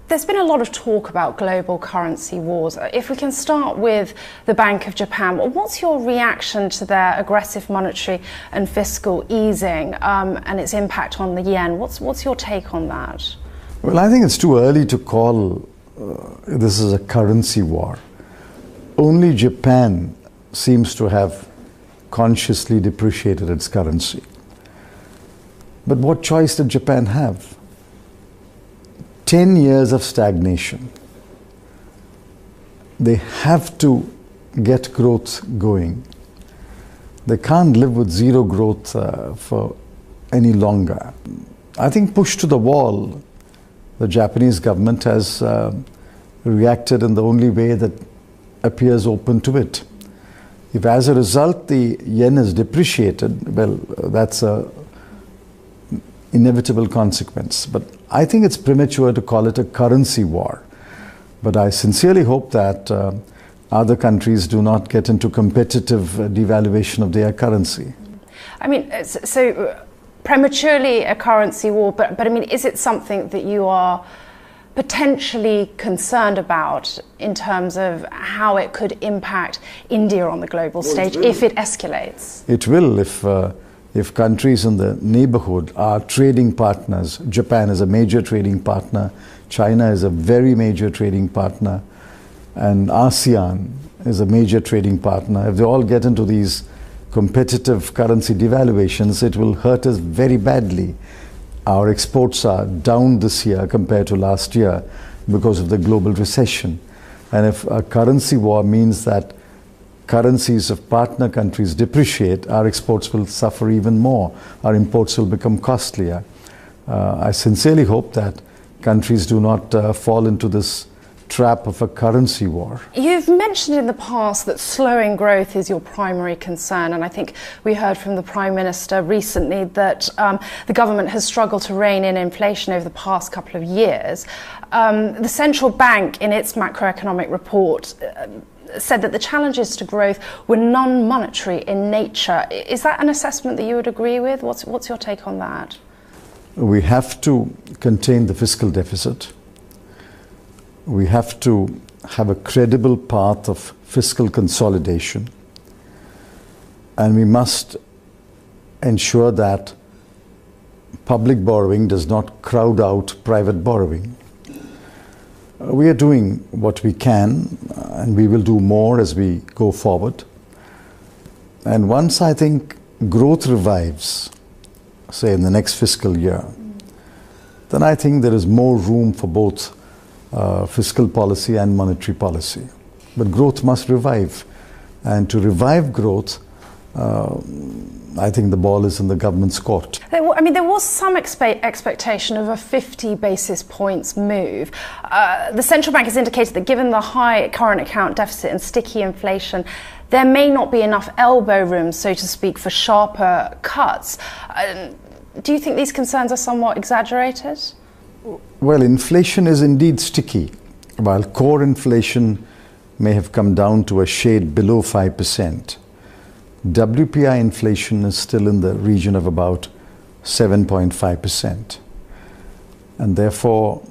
There's been a lot of talk about global currency wars. If we can start with the Bank of Japan, what's your reaction to their aggressive monetary and fiscal easing and its impact on the yen? What's your take on that? Well, I think it's too early to call this is a currency war. Only Japan seems to have consciously depreciated its currency. But what choice did Japan have? 10 years of stagnation. They have to get growth going. They can't live with zero growth for any longer. I think pushed to the wall, the Japanese government has reacted in the only way that appears open to it. If as a result the yen is depreciated, well, that's a inevitable consequence. But I think it's premature to call it a currency war. But I sincerely hope that other countries do not get into competitive devaluation of their currency. I mean, so prematurely a currency war, but I mean, is it something that you are potentially concerned about in terms of how it could impact India on the global stage if it escalates? It will if countries in the neighborhood are trading partners. Japan is a major trading partner, China is a very major trading partner, and ASEAN is a major trading partner. If they all get into these competitive currency devaluations, it will hurt us very badly. Our exports are down this year compared to last year because of the global recession. And if a currency war means that currencies of partner countries depreciate, our exports will suffer even more. Our imports will become costlier. I sincerely hope that countries do not fall into this trap of a currency war. You've mentioned in the past that slowing growth is your primary concern, and I think we heard from the Prime Minister recently that the government has struggled to rein in inflation over the past couple of years. The central bank, in its macroeconomic report, said that the challenges to growth were non-monetary in nature. Is that an assessment that you would agree with? What's your take on that? We have to contain the fiscal deficit. We have to have a credible path of fiscal consolidation. And we must ensure that public borrowing does not crowd out private borrowing. We are doing what we can, and we will do more as we go forward. And once I think growth revives, say in the next fiscal year, then I think there is more room for both fiscal policy and monetary policy. But growth must revive. And to revive growth, I think the ball is in the government's court. I mean, there was some expectation of a 50 basis points move. The central bank has indicated that given the high current account deficit and sticky inflation, there may not be enough elbow room, so to speak, for sharper cuts. Do you think these concerns are somewhat exaggerated? Well, inflation is indeed sticky. While core inflation may have come down to a shade below 5%, WPI inflation is still in the region of about 7.5%. And therefore,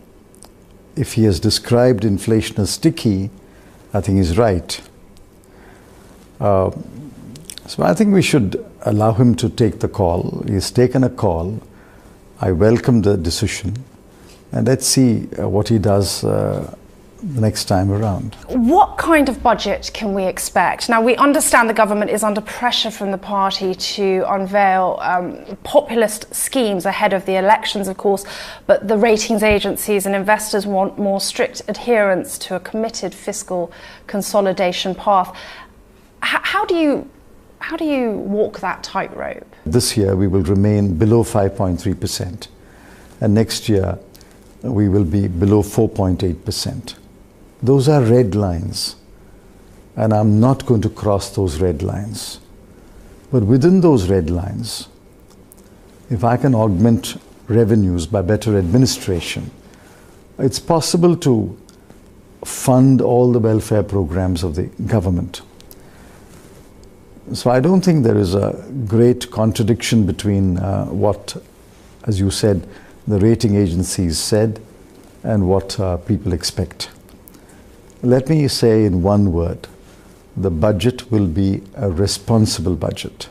if he has described inflation as sticky, I think he's right. So I think we should allow him to take the call. He's taken a call. I welcome the decision. And let's see what he does the next time around. What kind of budget can we expect? Now, we understand the government is under pressure from the party to unveil populist schemes ahead of the elections, of course, but the ratings agencies and investors want more strict adherence to a committed fiscal consolidation path. How do you walk that tightrope? This year we will remain below 5.3%, and next year we will be below 4.8%. Those are red lines, and I'm not going to cross those red lines. But within those red lines, if I can augment revenues by better administration, it's possible to fund all the welfare programs of the government. So I don't think there is a great contradiction between what, as you said, the rating agencies said and what people expect. Let me say in one word, the budget will be a responsible budget.